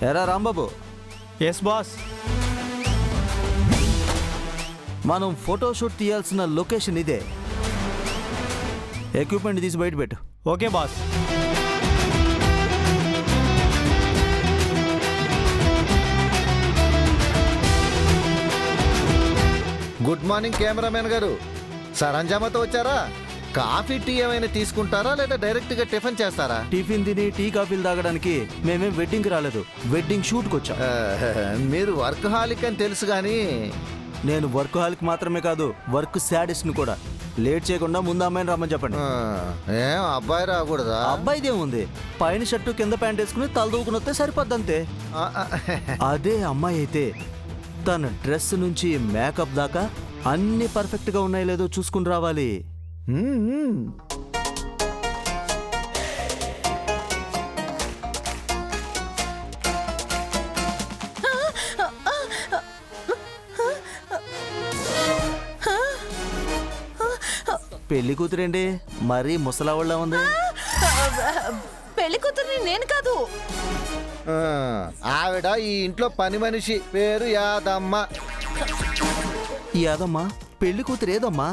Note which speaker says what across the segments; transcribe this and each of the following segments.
Speaker 1: ఎరా Rambabu.
Speaker 2: Yes boss.
Speaker 1: మనం photoshoot తీయాల్సిన లొకేషన్ ఇదే. ఎక్విప్మెంట్ తీసి బయట పెట్టు.
Speaker 2: Okay boss.
Speaker 3: Good morning cameraman గారు. సరంజామాతో వచ్చారా? కాఫీ టీ ఏమైనా తీసుకుంటారా లేదా డైరెక్ట్ గా టిఫిన్ చేస్తారా?
Speaker 1: టిఫిన్ తిని టీ కాఫీలు తాగడానికి మేమేం వెడ్డింగ్కి రాలేదు, వెడ్డింగ్ షూట్కి వచ్చాం.
Speaker 3: మీరు వర్క్ హాలిక్ అని తెలుసు కానీ
Speaker 1: నేను వర్క్ హాలిక్ మాత్రమే కాదు, వర్క్ శాడిస్ట్ని కూడా. లేట్ చేయకుండా ముందు అమ్మాయిని రమ్మని చెప్పండి.
Speaker 3: ఏం అబ్బాయి రాకూడదా?
Speaker 1: అబ్బాయిదేముంది, పైన షర్టు కింద ప్యాంట్ వేసుకుని తలదూకుని వస్తే సరిపోద్దంతే. అదే అమ్మాయి అయితే తన డ్రెస్ నుంచి మేకప్ దాకా అన్ని పర్ఫెక్ట్ గా ఉన్నాయో లేదో చూసుకుని రావాలి. పెళ్లి కూతురేంటి మరీ ముసలావుళ్ళ ఉంది.
Speaker 4: పెళ్లి కూతుర్ని నేను కాదు.
Speaker 3: ఆవిడ ఈ ఇంట్లో పని మనిషి, పేరు యాదమ్మ.
Speaker 1: ఏదమ్మా పెళ్లి కూతురు ఏదమ్మా?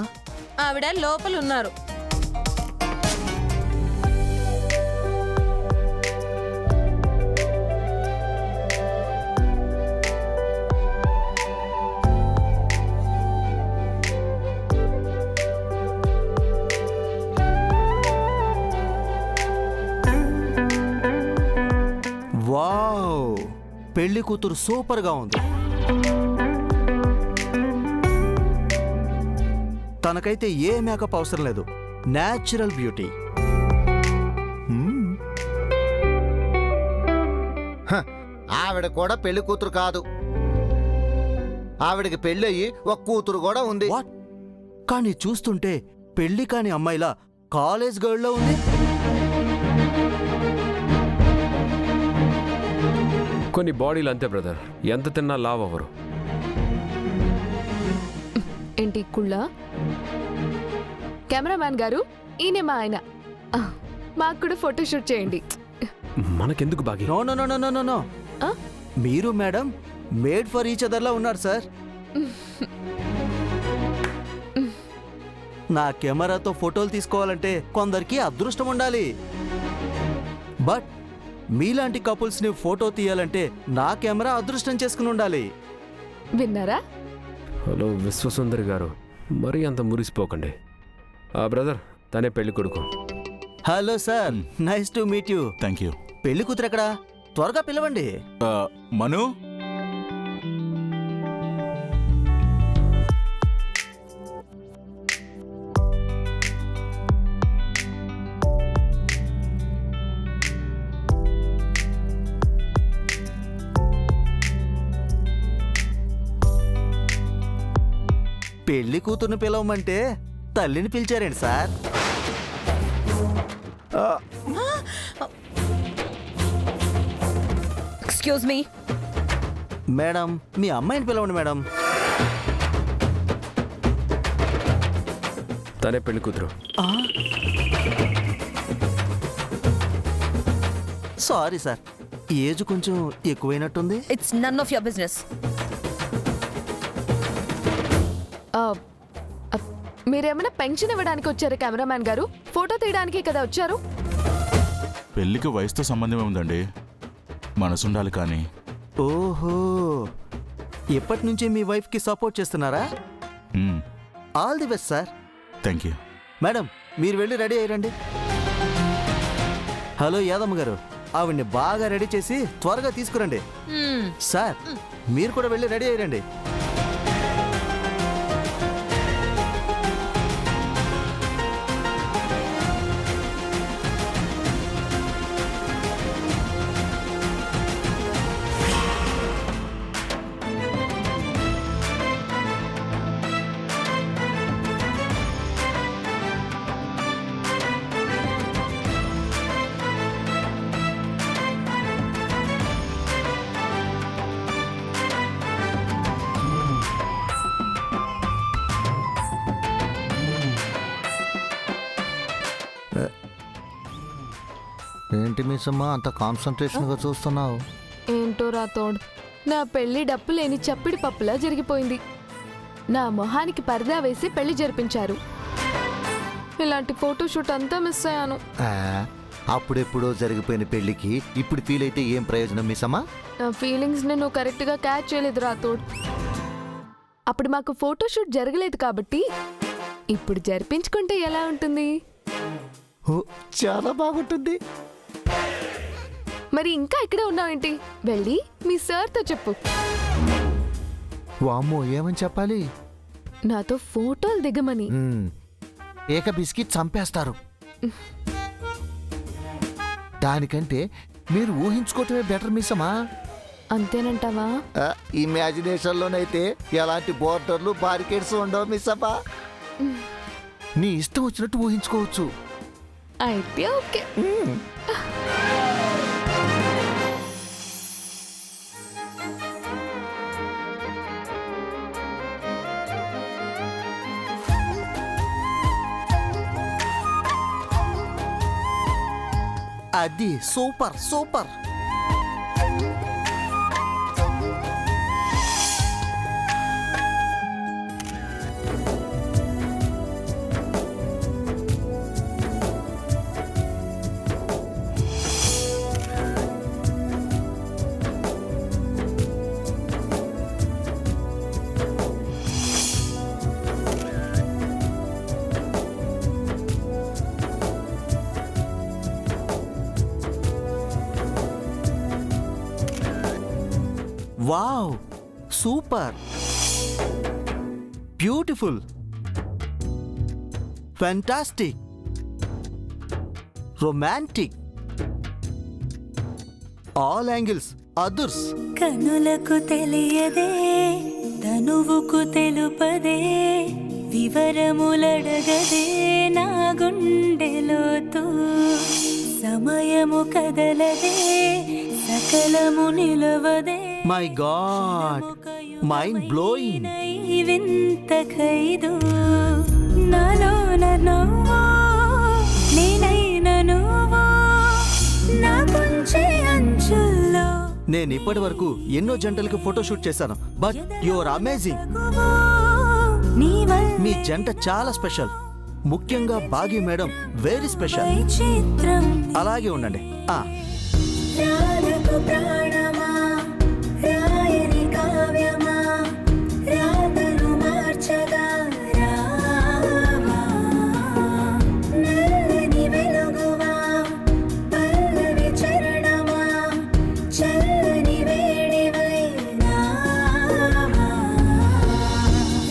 Speaker 4: ఆవిడ లోపల ఉన్నారు.
Speaker 1: వావ్, పెళ్లి కూతురు సూపర్ గా ఉంది. తనకైతే ఏ మేకప్ అవసరం లేదు, న్యాచురల్ బ్యూటీ.
Speaker 3: ఆవిడ కూడా పెళ్లి కూతురు కాదు. ఆవిడకి పెళ్లి అయ్యి ఒక కూతురు కూడా ఉంది.
Speaker 1: వాట్? కానీ చూస్తుంటే పెళ్లి కాని అమ్మాయిలా కాలేజ్ గర్ల్లో ఉంది.
Speaker 5: కొన్ని బాడీలు అంతే బ్రదర్, ఎంత తిన్నా లావ్ అవ్వరు.
Speaker 6: ఏంటి కుళ్ళ? కెమెరామ్యాన్ గారు, ఈయనే మా ఆయన. మాకు కూడా ఫోటోషూట్ చేయండి.
Speaker 5: మనకెందుకు బాగి?
Speaker 1: No no no no no no. మీరు madam made for each other లా ఉన్నారు సార్. నా కెమెరాతో ఫోటోలు తీసుకోవాలంటే కొందరికి అదృష్టం ఉండాలి. బట్ మీలాంటి కపుల్స్ ని ఫోటో తీయాలంటే నా కెమెరా అదృష్టం చేసుకుని ఉండాలి.
Speaker 6: విన్నారా?
Speaker 5: హలో విశ్వసుందరి గారు, మరీ అంత మురిసిపోకండి. బ్రదర్, తనే పెళ్లి కొడుకు.
Speaker 1: Hello sir, nice to meet you.
Speaker 7: Thank you.
Speaker 1: పెళ్లి కూతురు ఎక్కడా? త్వరగా పిలవండి.
Speaker 7: మను,
Speaker 1: పెళ్లి కూతుర్ని పిలవమంటే తల్లిని పిలిచారండి సార్.
Speaker 4: ఎక్స్క్యూజ్ మీ
Speaker 1: మేడం, మీ అమ్మాయిని పిలవండి మేడం.
Speaker 5: తనే పెళ్లి కూతురు.
Speaker 1: సారీ సార్, ఏజ్ కొంచెం ఎక్కువైనట్టుంది.
Speaker 4: It's none of your business.
Speaker 6: మీరేమైనా పెన్షన్ ఇవ్వడానికి వచ్చారు కెమెరామ్యాన్ గారు? ఫోటో తీయడానికి కదా వచ్చారు?
Speaker 7: పెళ్లికి వయసుతో సంబంధమే ఉందండి, మనసుండాలి కానీ.
Speaker 1: ఓహో, ఎప్పటి నుంచి మీ వైఫ్ కి సపోర్ట్ చేస్తున్నారా? All the best sir.
Speaker 7: Thank you.
Speaker 1: Madam, మీరు వెళ్ళి రెడీ అయ్యండి. హలో యాదమ్మ గారు, ఆవిడ్ని బాగా రెడీ చేసి త్వరగా తీసుకురండి. సార్, మీరు కూడా వెళ్ళి రెడీ అయ్యండి.
Speaker 3: ఏంటి మిస్ అమ్మా అంత కాన్సన్ట్రేషన్గా చూస్తున్నావు?
Speaker 6: ఏంటో రాతోడ్, నా పెళ్లి డప్పు లేని చప్పిడి పప్పులా జరిగిపోయింది. నా మొహానికి పరదా వేసి పెళ్లి జరిపించారు. ఇలాంటి ఫోటోషూట్ అంతా మిస్ అయ్యాను.
Speaker 3: ఆ, అప్పుడెప్పుడో జరిగిపోయిన పెళ్లికి ఇప్పుడు ఫీల్ అయితే ఏం ప్రయోజనం మిస్సమ్మా?
Speaker 6: నా ఫీలింగ్స్ని నువ్వు కరెక్ట్గా క్యాచ్ చేయలేదు రాతోడ్. అప్పుడు మాకు ఫోటోషూట్ జరగలేదు కాబట్టి ఇప్పుడు జరిపించుకుంటే ఎలా ఉంటుంది?
Speaker 3: ఓ, చాలా బాగుంటుంది.
Speaker 6: మరి ఇంకా ఇక్కడే ఉన్నావేంటి? వెళ్ళి మీ సార్తో చెప్పు.
Speaker 3: వామ్మో, ఏమని చెప్పాలి?
Speaker 6: నాతో ఫోటోలు దిగమని.
Speaker 3: ఏక బిస్కి చంపేస్తారు. దానికంటే మీరు ఊహించుకోవటమే బెటర్ మిస్సమ్మా.
Speaker 6: అంతేనంటావా?
Speaker 3: ఇమాజినేషన్లోనైతే ఎలాంటి బోర్డర్లు బారికేడ్స్ ఉండవు మిస్సమ్మా. నీ ఇష్టం వచ్చినట్టు ఊహించుకోవచ్చు.
Speaker 6: అయితే ఓకే.
Speaker 1: అది super super. Wow, super, beautiful, fantastic, romantic, all angles others.
Speaker 2: కనులకు తెలియదే, తనువుకు తెలుపదే, వివరములడగదే నా గుండెలోతు. సమయము కదలదే, సకలము నిలవదే.
Speaker 1: My God, mind blowing.
Speaker 2: వింత ఖైదు నాలోన నువ్వు, నేనైన నువ్వు, నా కొంచె అంచుల్లో.
Speaker 1: నేను ఇప్పటి వరకు ఎన్నో జంటలకు ఫోటోషూట్ చేశాను, బట్ యువర్ అమేజింగ్. మీ జంట చాలా స్పెషల్, ముఖ్యంగా బాగి మేడం వెరీ స్పెషల్.
Speaker 2: చిత్రం
Speaker 1: అలాగే ఉండండి.
Speaker 2: రాధకు ప్రాణమా, రాయని కావ్యమా, రాతను మార్చగా రావా. నల్లని వెలుగువా, పల్లవి చరణమా, చల్లని వేడివై నావా.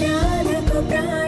Speaker 2: రాధకు ప్రాణ